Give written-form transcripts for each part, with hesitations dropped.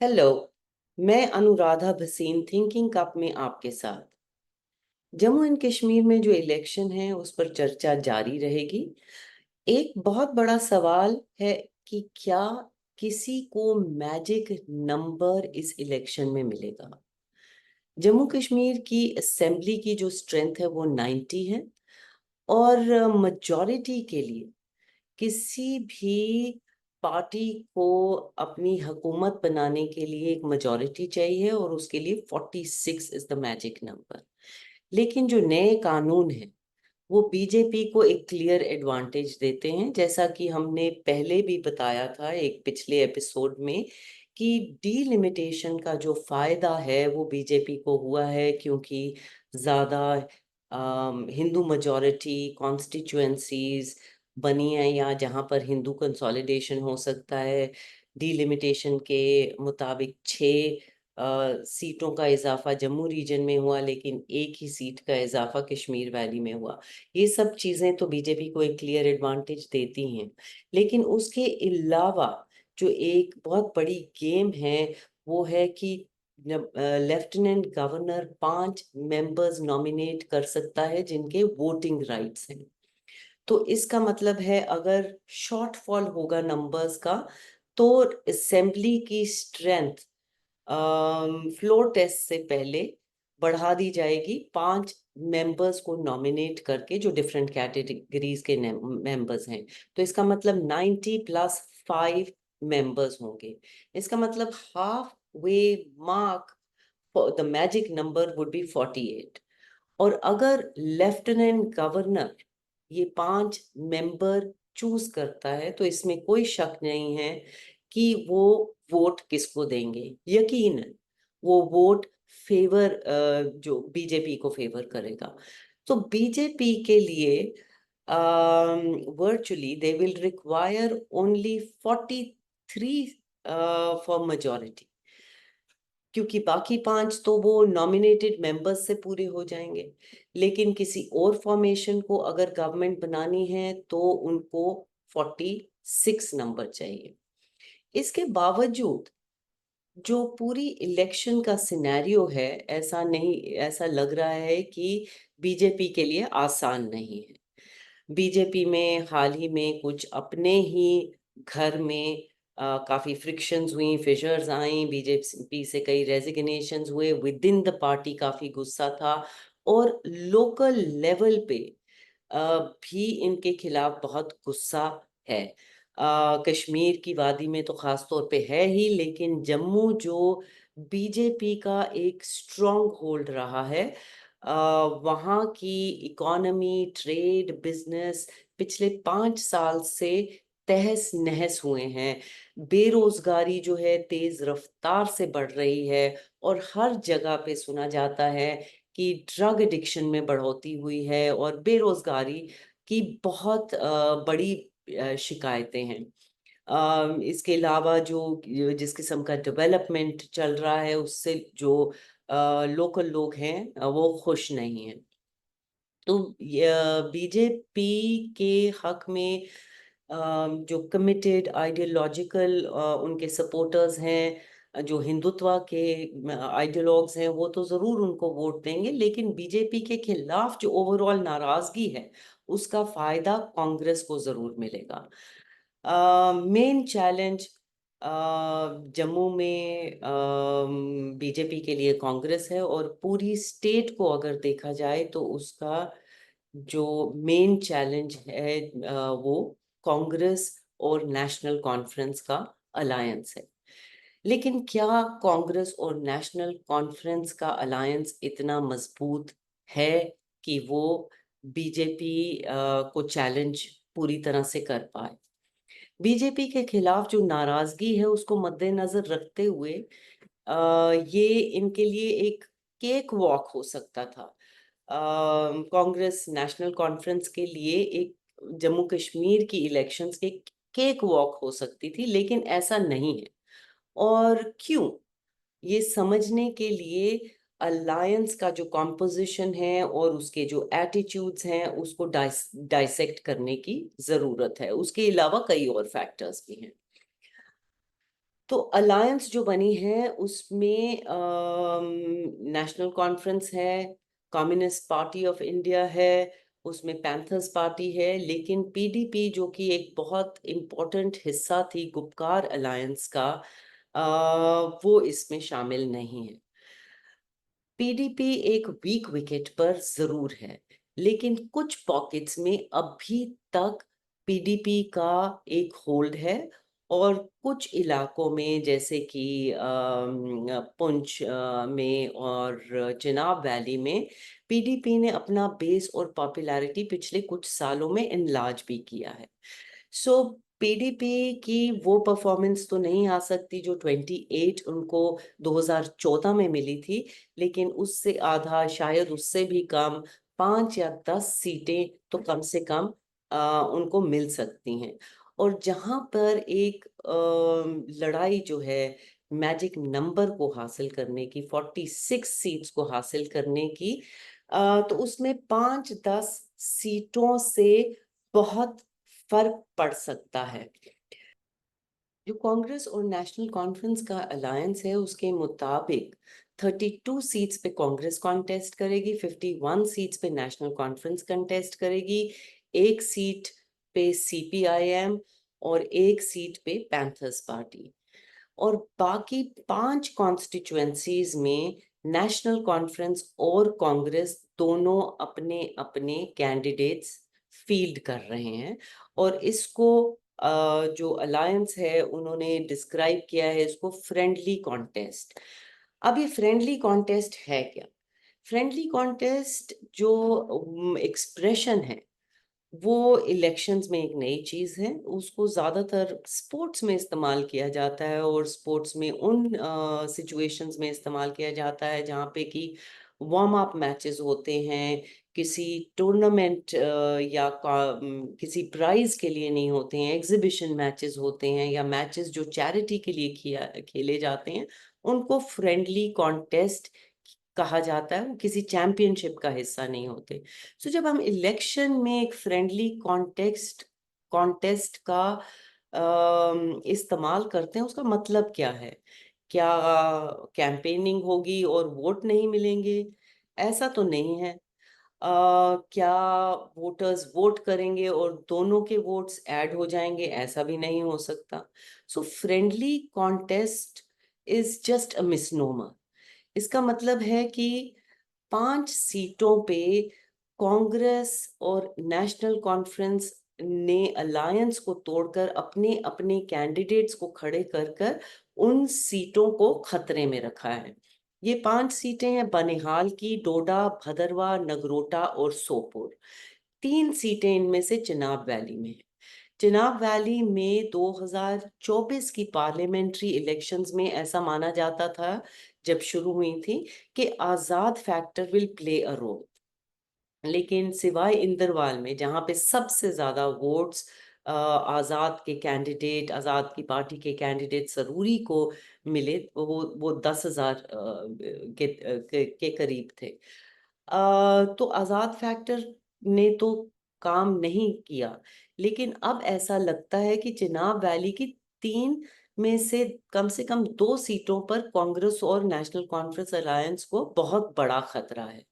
Hello. मैं Anuradha Bhasin thinking cup में आपके साथ। जम्मू एंड कश्मीर में जो इलेक्शन है उस पर चर्चा जारी रहेगी। एक बहुत बड़ा सवाल है कि क्या किसी को मैजिक नंबर इस इलेक्शन में मिलेगा। जम्मू कश्मीर की असेंबली की जो स्ट्रेंथ है वो 90 है, और मेजॉरिटी के लिए किसी भी पार्टी को अपनी हुकूमत बनाने के लिए एक मेजॉरिटी चाहिए, और उसके लिए 46 इज द मैजिक नंबर। लेकिन जो नए कानून हैं वो बीजेपी को एक क्लियर एडवांटेज देते हैं, जैसा कि हमने पहले भी बताया था एक पिछले एपिसोड में कि डीलिमिटेशन का जो फायदा है वो बीजेपी को हुआ है, क्योंकि ज्यादा हिंदू मेजॉरिटी कॉन्स्टिट्यूएंसीज बनी है या जहां पर हिंदू कंसोलिडेशन हो सकता है। डीलिमिटेशन के मुताबिक 6 सीटों का इजाफा जम्मू रीजन में हुआ, लेकिन एक ही सीट का इजाफा कश्मीर वैली में हुआ। ये सब चीजें तो बीजेपी को एक क्लियर एडवांटेज देती हैं। लेकिन उसके अलावा जो एक बहुत बड़ी गेम है वो है कि लेफ्टिनेंट गवर्नर 5 मेंबर्स नॉमिनेट कर सकता है जिनके वोटिंग राइट्स हैं। तो इसका मतलब है अगर शॉर्टफॉल होगा नंबर्स का तो असेंबली की स्ट्रेंथ फ्लोर टेस्ट से पहले बढ़ा दी जाएगी 5 मेंबर्स को नॉमिनेट करके, जो डिफरेंट कैटेगरीज के मेंबर्स हैं। तो इसका मतलब 90 + 5 मेंबर्स होंगे। इसका मतलब half way mark for the magic number would be 48। और अगर लेफ्टिनेंट गवर्नर ये 5 मेंबर चूज करता है तो इसमें कोई शक नहीं है कि वो वोट किसको देंगे। यकीनन वो वोट फेवर जो बीजेपी को फेवर करेगा। तो बीजेपी के लिए virtually they will require only 43 for majority, क्योंकि बाकी 5 तो वो नॉमिनेटेड मेंबर्स से पूरे हो जाएंगे। लेकिन किसी और फॉर्मेशन को अगर गवर्नमेंट बनानी है तो उनको 46 नंबर चाहिए। इसके बावजूद जो पूरी इलेक्शन का सिनेरियो है, ऐसा नहीं, ऐसा लग रहा है कि बीजेपी के लिए आसान नहीं है। बीजेपी में हाल ही में कुछ अपने ही घर में काफी फ्रिक्शंस हुई, फिशर्स आई, बीजेपी से कई रेजिग्नेशंस हुए, विद इन द पार्टी काफी गुस्सा था, और लोकल लेवल पे भी इनके खिलाफ बहुत गुस्सा है। कश्मीर की वादी में तो खास तौर पे है ही, लेकिन जम्मू जो बीजेपी का एक स्ट्रॉन्ग होल्ड रहा है, वहाँ की इकोनॉमी, ट्रेड, बिजनेस पिछले 5 साल से तहस नहस हुए हैं। बेरोजगारी जो है तेज रफ्तार से बढ़ रही है, और हर जगह पे सुना जाता है कि ड्रग एडिक्शन में बढ़ोतरी हुई है, और बेरोजगारी की बहुत बड़ी शिकायतें हैं। इसके अलावा जो जिस किस्म का डेवलपमेंट चल रहा है उससे जो लोकल लोग हैं वो खुश नहीं हैं। तो बीजेपी के हक में जो कमिटेड आइडियोलॉजिकल उनके सपोर्टर्स हैं, जो हिंदुत्व के आइडियोलॉग्स हैं, वो तो जरूर उनको वोट देंगे। लेकिन बीजेपी के खिलाफ जो ओवरऑल नाराजगी है उसका फायदा कांग्रेस को जरूर मिलेगा। मेन चैलेंज जम्मू में बीजेपी के लिए कांग्रेस है, और पूरी स्टेट को अगर देखा जाए तो उसका जो मेन चैलेंज है वो कांग्रेस और नेशनल कॉन्फ्रेंस का अलायंस है। लेकिन क्या कांग्रेस और नेशनल कॉन्फ्रेंस का अलायंस इतना मजबूत है कि वो बीजेपी को चैलेंज पूरी तरह से कर पाए? बीजेपी के खिलाफ जो नाराजगी है उसको मद्देनजर रखते हुए ये इनके लिए एक केक वॉक हो सकता था। कांग्रेस नेशनल कॉन्फ्रेंस के लिए एक जम्मू कश्मीर की इलेक्शंस के केक वॉक हो सकती थी, लेकिन ऐसा नहीं है। और क्यों, ये समझने के लिए अलायंस का जो कॉम्पोजिशन है और उसके जो एटीट्यूड्स हैं उसको डाइसेक्ट करने की जरूरत है। उसके अलावा कई और फैक्टर्स भी हैं। तो अलायंस जो बनी है उसमें नेशनल कॉन्फ्रेंस है, कम्युनिस्ट पार्टी ऑफ इंडिया है, उसमें पैंथर्स पार्टी है, लेकिन पीडीपी जो कि एक बहुत इम्पोर्टेंट हिस्सा थी गुपकार अलायंस का, वो इसमें शामिल नहीं है। पीडीपी एक वीक विकेट पर जरूर है, लेकिन कुछ पॉकेट्स में अभी तक पीडीपी का एक होल्ड है, और कुछ इलाकों में जैसे कि पुंछ में और चिनाब वैली में पीडीपी ने अपना बेस और पॉपुलैरिटी पिछले कुछ सालों में इनलार्ज भी किया है। सो पीडीपी की वो परफॉर्मेंस तो नहीं आ सकती जो 28 उनको 2014 में मिली थी, लेकिन उससे आधा, शायद उससे भी कम, 5 या 10 सीटें तो कम से कम उनको मिल सकती हैं। और जहां पर एक लड़ाई जो है मैजिक नंबर को हासिल करने की, 46 सीट्स को हासिल करने की, तो उसमें 5-10 सीटों से बहुत फर्क पड़ सकता है। जो कांग्रेस और नेशनल कॉन्फ्रेंस का अलायंस है उसके मुताबिक 32 सीट्स पे कांग्रेस कॉन्टेस्ट करेगी, 51 सीट्स पे नेशनल कॉन्फ्रेंस कंटेस्ट करेगी, 1 सीट पे सीपीआईएम और 1 सीट पे पैंथर्स पार्टी। और बाकी 5 कॉन्स्टिट्यूएंसीज में नेशनल कॉन्फ्रेंस और कांग्रेस दोनों अपने अपने कैंडिडेट्स फील्ड कर रहे हैं। और इसको जो अलायंस है उन्होंने डिस्क्राइब किया है इसको फ्रेंडली कॉन्टेस्ट। अब ये फ्रेंडली कॉन्टेस्ट है क्या? फ्रेंडली कॉन्टेस्ट जो एक्सप्रेशन है वो इलेक्शंस में एक नई चीज है, उसको ज्यादातर स्पोर्ट्स में इस्तेमाल किया जाता है, और स्पोर्ट्स में उन सिचुएशंस में इस्तेमाल किया जाता है जहाँ पे कि वार्म अप मैचेस होते हैं, किसी टूर्नामेंट या किसी प्राइज के लिए नहीं होते हैं, एग्जीबिशन मैचेस होते हैं, या मैचेस जो चैरिटी के लिए खेले जाते हैं, उनको फ्रेंडली कॉन्टेस्ट कहा जाता है। वो किसी चैंपियनशिप का हिस्सा नहीं होते। सो जब हम इलेक्शन में एक फ्रेंडली कॉन्टेस्ट का इस्तेमाल करते हैं, उसका मतलब क्या है? क्या कैंपेनिंग होगी और वोट नहीं मिलेंगे? ऐसा तो नहीं है। क्या वोटर्स वोट करेंगे और दोनों के वोट्स ऐड हो जाएंगे? ऐसा भी नहीं हो सकता। सो friendly contest is just a misnomer. इसका मतलब है कि 5 सीटों पे कांग्रेस और नेशनल कॉन्फ्रेंस ने अलायंस को तोड़कर अपने अपने कैंडिडेट्स को खड़े कर कर उन सीटों को खतरे में रखा है। ये 5 सीटें हैं बनिहाल की, डोडा, भदरवा, नगरोटा और सोपोर। 3 सीटें इनमें से चिनाब वैली में है। चिनाब वैली में 2024 की पार्लियामेंट्री इलेक्शंस में ऐसा माना जाता था जब शुरू हुई थी कि Azad factor will play a role, लेकिन सिवाय इंदरवाल में जहां पे सबसे ज्यादा वोट्स आजाद के कैंडिडेट, आजाद की पार्टी के कैंडिडेट सरूरी को मिले, वो 10,000 के करीब थे। तो आजाद फैक्टर ने तो काम नहीं किया, लेकिन अब ऐसा लगता है कि चिनाब वैली की 3 में से कम 2 सीटों पर कांग्रेस और नेशनल कॉन्फ्रेंस अलायंस को बहुत बड़ा खतरा है।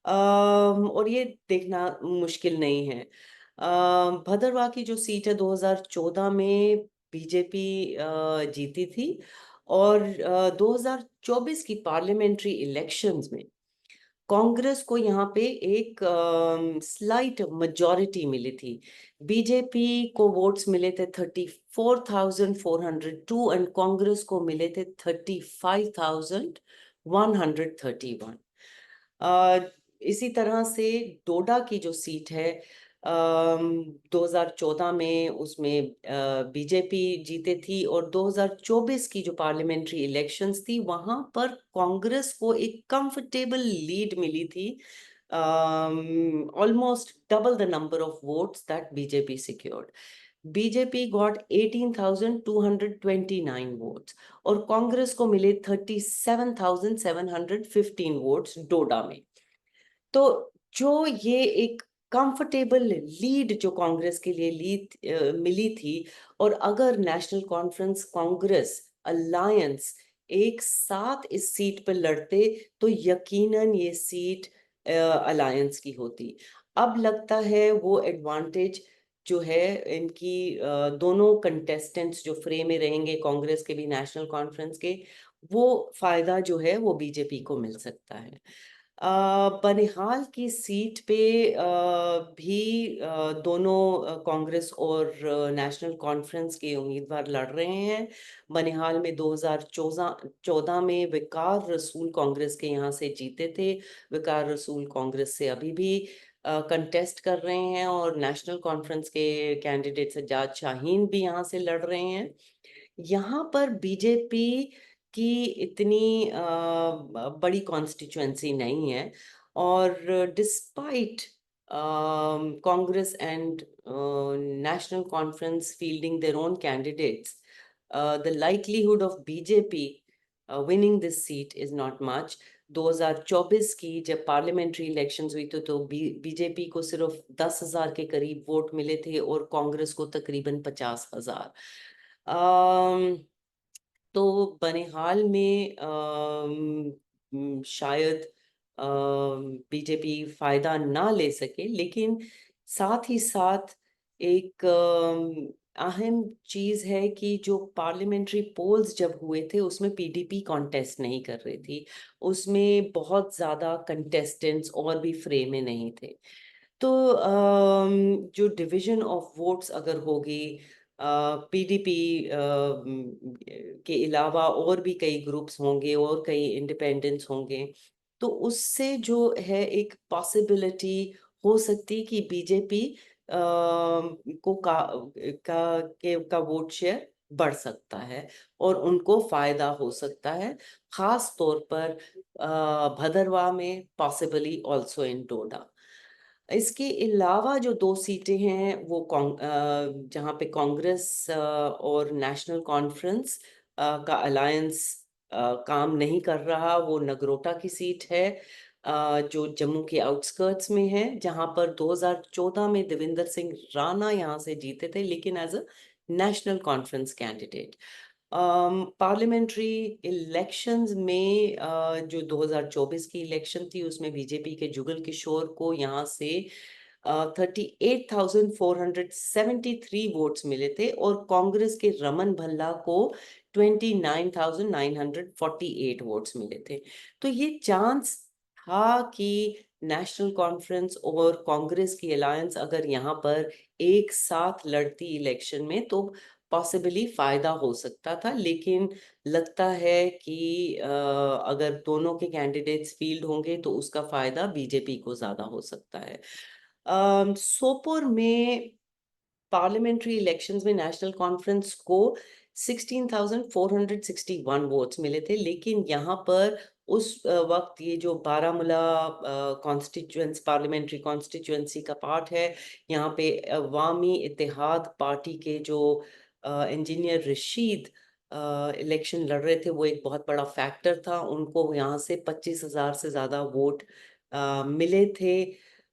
और ये देखना मुश्किल नहीं है। भदरवाह की जो सीट है 2014 में बीजेपी जीती थी, और 2024 की पार्लियामेंट्री इलेक्शंस में कांग्रेस को यहाँ पे एक स्लाइट मेजॉरिटी मिली थी। बीजेपी को वोट्स मिले थे 34,402 एंड कांग्रेस को मिले थे 35,131। इसी तरह से डोडा की जो सीट है 2014 में उसमें बीजेपी जीते थी, और 2024 की जो पार्लियामेंट्री इलेक्शंस थी वहां पर कांग्रेस को एक कंफर्टेबल लीड मिली थी, almost double the number of votes that BJP secured. BJP got 18,229 votes, और कांग्रेस को मिले 37,715 वोट्स डोडा में। तो जो ये एक कंफर्टेबल लीड जो कांग्रेस के लिए मिली थी, और अगर नेशनल कॉन्फ्रेंस कांग्रेस अलायंस एक साथ इस सीट पर लड़ते तो यकीनन ये सीट अलायंस की होती। अब लगता है वो एडवांटेज जो है इनकी, दोनों कंटेस्टेंट्स जो फ्रे में रहेंगे, कांग्रेस के भी नेशनल कॉन्फ्रेंस के, वो फायदा जो है वो बीजेपी को मिल सकता है। बनिहाल की सीट पे भी दोनों कांग्रेस और नेशनल कॉन्फ्रेंस के उम्मीदवार लड़ रहे हैं। बनिहाल में 2014 में विकार रसूल कांग्रेस के यहाँ से जीते थे। विकार रसूल कांग्रेस से अभी भी कंटेस्ट कर रहे हैं, और नेशनल कॉन्फ्रेंस के कैंडिडेट सज्जाद शाहीन भी यहाँ से लड़ रहे हैं। यहाँ पर बीजेपी की इतनी बड़ी कॉन्स्टिट्यूएंसी नहीं है, और despite Congress and national conference fielding their own candidates, the likelihood of BJP winning this seat is not much. 2024 की जब पार्लियामेंट्री इलेक्शंस हुई तो बीजेपी को सिर्फ 10,000 के करीब वोट मिले थे और कांग्रेस को तकरीबन 50,000। तो बनिहाल में शायद बीजेपी फायदा ना ले सके, लेकिन साथ ही साथ एक अहम चीज है कि जो पार्लियामेंट्री पोल्स जब हुए थे उसमें पीडीपी कॉन्टेस्ट नहीं कर रही थी, उसमें बहुत ज्यादा कंटेस्टेंट्स और भी फ्रे में नहीं थे। तो जो डिवीजन ऑफ वोट्स अगर होगी, पीडीपी के अलावा और भी कई ग्रुप्स होंगे और कई इंडिपेंडेंट्स होंगे, तो उससे जो है एक पॉसिबिलिटी हो सकती कि बीजेपी को का वोट शेयर बढ़ सकता है और उनको फायदा हो सकता है, खास तौर पर भदरवा में, पॉसिबली ऑल्सो इन डोडा। इसके अलावा जो दो सीटें हैं वो जहाँ पे कांग्रेस और नेशनल कॉन्फ्रेंस का अलायंस काम नहीं कर रहा, वो नगरोटा की सीट है, जो जम्मू के आउटस्कर्ट्स में है, जहाँ पर 2014 में देवेंद्र सिंह राणा यहाँ से जीते थे, लेकिन as a National Conference candidate. Parliamentary elections में जो 2024 की इलेक्शन थी उसमें बीजेपी के जुगल किशोर को यहाँ से 38,473 वोट्स मिले थे, और कांग्रेस के रमन भल्ला को 29,948 वोट्स मिले थे। तो ये चांस था कि नेशनल कॉन्फ्रेंस और कांग्रेस की अलायंस अगर यहाँ पर एक साथ लड़ती इलेक्शन में तो पॉसिबली फायदा हो सकता था, लेकिन लगता है कि अगर दोनों के कैंडिडेट्स फील्ड होंगे तो उसका फायदा बीजेपी को ज्यादा हो सकता है। सोपोर में पार्लियामेंट्री इलेक्शंस में नेशनल कॉन्फ्रेंस को 16,461 वोट्स मिले थे, लेकिन यहाँ पर उस वक्त ये जो बारामूला कॉन्स्टिट्यूएंसी, पार्लियामेंट्री कॉन्स्टिट्यूएंसी का पार्ट है, यहाँ पे अवामी इत्तेहाद पार्टी के जो इंजीनियर रशीद इलेक्शन लड़ रहे थे, वो एक बहुत बड़ा फैक्टर था। उनको यहाँ से 25,000 से ज्यादा वोट मिले थे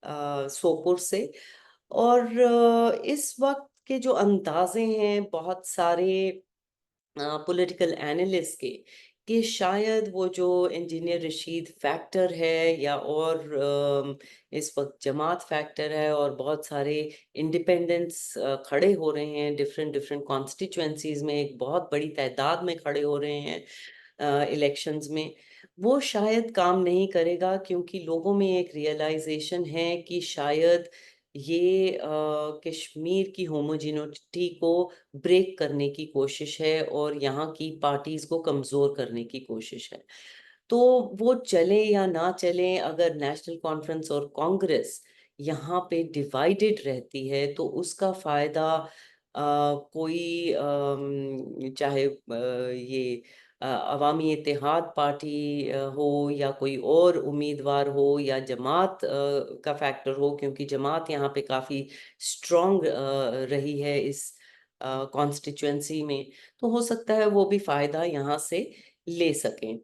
सोपुर से। और इस वक्त के जो अंदाजे हैं बहुत सारे पॉलिटिकल एनालिस्ट के, कि शायद वो जो इंजीनियर रशीद फैक्टर है, या और इस वक्त जमात फैक्टर है, और बहुत सारे इंडिपेंडेंट्स खड़े हो रहे हैं डिफरेंट डिफरेंट कॉन्स्टिट्यूएंसीज में, एक बहुत बड़ी तादाद में खड़े हो रहे हैं इलेक्शंस में, वो शायद काम नहीं करेगा, क्योंकि लोगों में एक रियलाइजेशन है कि शायद ये कश्मीर की होमोजिनिटी को ब्रेक करने की कोशिश है और यहाँ की पार्टीज को कमजोर करने की कोशिश है। तो वो चले या ना चले, अगर नेशनल कॉन्फ्रेंस और कांग्रेस यहाँ पे डिवाइडेड रहती है तो उसका फायदा कोई चाहे ये अवामी इत्तेहाद पार्टी हो, या कोई और उम्मीदवार हो, या जमात का फैक्टर हो, क्योंकि जमात यहाँ पे काफी स्ट्रॉन्ग रही है इस कॉन्स्टिट्यूएंसी में, तो हो सकता है वो भी फायदा यहाँ से ले सकें।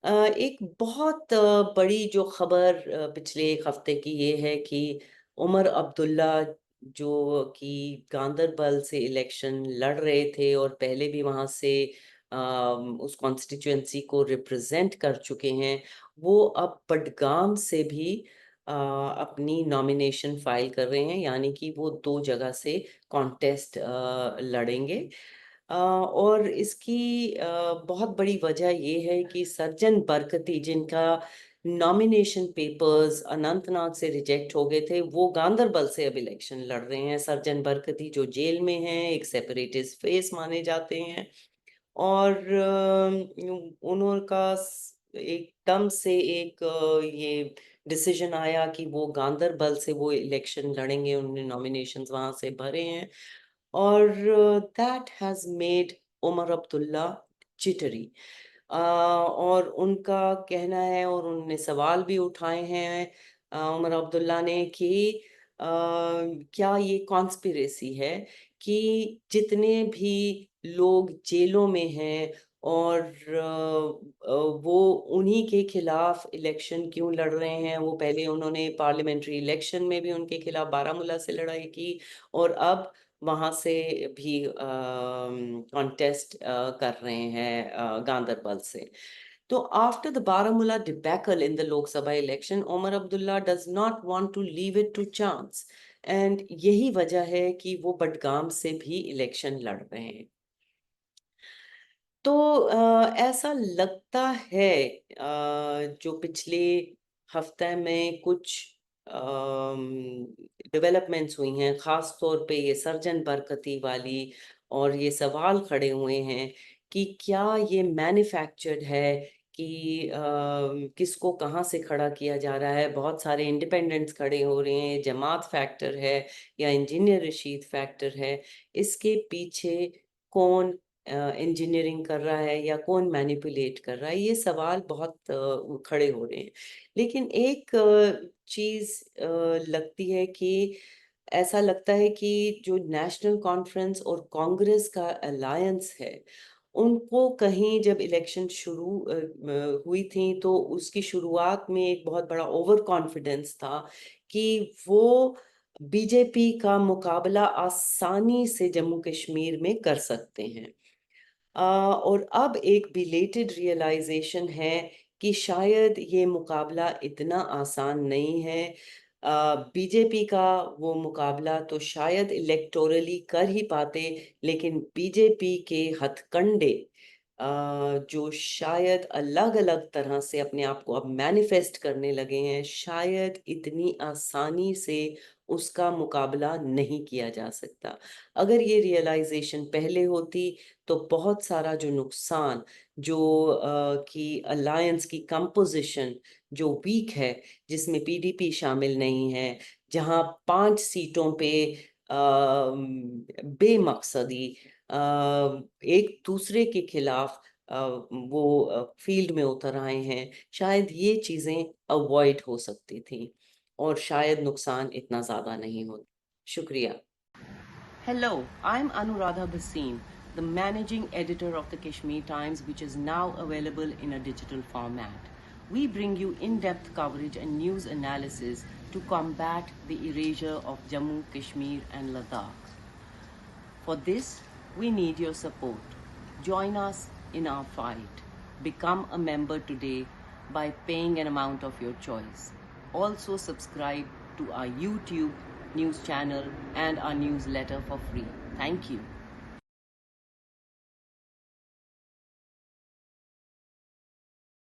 एक बहुत बड़ी जो खबर पिछले एक हफ्ते की ये है कि उमर अब्दुल्ला, जो कि गांदरबल से इलेक्शन लड़ रहे थे और पहले भी वहां से उस कॉन्स्टिट्यूएंसी को रिप्रेजेंट कर चुके हैं, वो अब बडगाम से भी अपनी नॉमिनेशन फाइल कर रहे हैं, यानी कि वो 2 जगह से कॉन्टेस्ट लड़ेंगे। और इसकी बहुत बड़ी वजह ये है कि सर्जन बरकती, जिनका नॉमिनेशन पेपर्स अनंतनाग से रिजेक्ट हो गए थे, वो गांदरबल से अब इलेक्शन लड़ रहे हैं। सर्जन बरकती जो जेल में हैं, एक सेपरेटिस्ट फेस माने जाते हैं, और उनका एकदम से एक ये डिसीजन आया कि वो गांदरबल से वो इलेक्शन लड़ेंगे। उन्होंने नॉमिनेशंस वहां से भरे हैं, और that has made Omar Abdullah jittery. और उनका कहना है, और उन्होंने सवाल भी उठाए हैं उमर अब्दुल्ला ने, कि क्या ये कॉन्स्पिरेसी है कि जितने भी लोग जेलों में हैं, और वो उन्हीं के खिलाफ इलेक्शन क्यों लड़ रहे हैं। वो पहले उन्होंने पार्लियामेंट्री इलेक्शन में भी उनके खिलाफ बारामूला से लड़ाई की, और अब वहां से भी कॉन्टेस्ट कर रहे हैं गांदरबल से। तो after the Baramulla debacle in the Lok Sabha election, Omar Abdullah does not want to leave it to chance, and यही वजह है कि वो बडगाम से भी इलेक्शन लड़ रहे हैं। तो ऐसा लगता है जो पिछले हफ्ते में कुछ डेवलपमेंट्स हुई हैं, खास तौर पे ये सर्जन बरकती वाली, और ये सवाल खड़े हुए हैं कि क्या ये मैन्युफैक्चर्ड है, कि किसको कहाँ से खड़ा किया जा रहा है। बहुत सारे इंडिपेंडेंट्स खड़े हो रहे हैं, जमात फैक्टर है या इंजीनियर रशीद फैक्टर है, इसके पीछे कौन इंजीनियरिंग कर रहा है या कौन मैनिपुलेट कर रहा है, ये सवाल बहुत खड़े हो रहे हैं। लेकिन एक चीज लगती है कि ऐसा लगता है कि जो नेशनल कॉन्फ्रेंस और कांग्रेस का अलायंस है, उनको कहीं जब इलेक्शन शुरू हुई थी, तो उसकी शुरुआत में एक बहुत बड़ा ओवर कॉन्फिडेंस था कि वो बीजेपी का मुकाबला आसानी से जम्मू कश्मीर में कर सकते हैं। और अब एक बिलेटेड रियलाइजेशन है कि शायद ये मुकाबला इतना आसान नहीं है। बीजेपी का वो मुकाबला तो शायद इलेक्टोरली कर ही पाते, लेकिन बीजेपी के हथकंडे जो शायद अलग अलग तरह से अपने आप को अब मैनिफेस्ट करने लगे हैं, शायद इतनी आसानी से उसका मुकाबला नहीं किया जा सकता। अगर ये रियलाइजेशन पहले होती, तो बहुत सारा जो नुकसान, जो कि अलायंस की कंपोजिशन जो वीक है, जिसमें पीडीपी शामिल नहीं है, जहां 5 सीटों पे बेमकसदी एक दूसरे के खिलाफ वो फील्ड में उतर आए हैं, शायद ये चीजें अवॉइड हो सकती थी, और शायद नुकसान इतना ज्यादा नहीं होता। शुक्रिया। Hello, I'm Anuradha Bhasin, the managing editor of the Kashmir Times, which is now available in a digital format. We bring you in-depth coverage and news analysis to combat the erasure of Jammu, Kashmir and Ladakh. For this, we need your support. Join us in our fight. Become a member today by paying an amount of your choice. Also subscribe to our YouTube news channel and our newsletter for free. Thank you.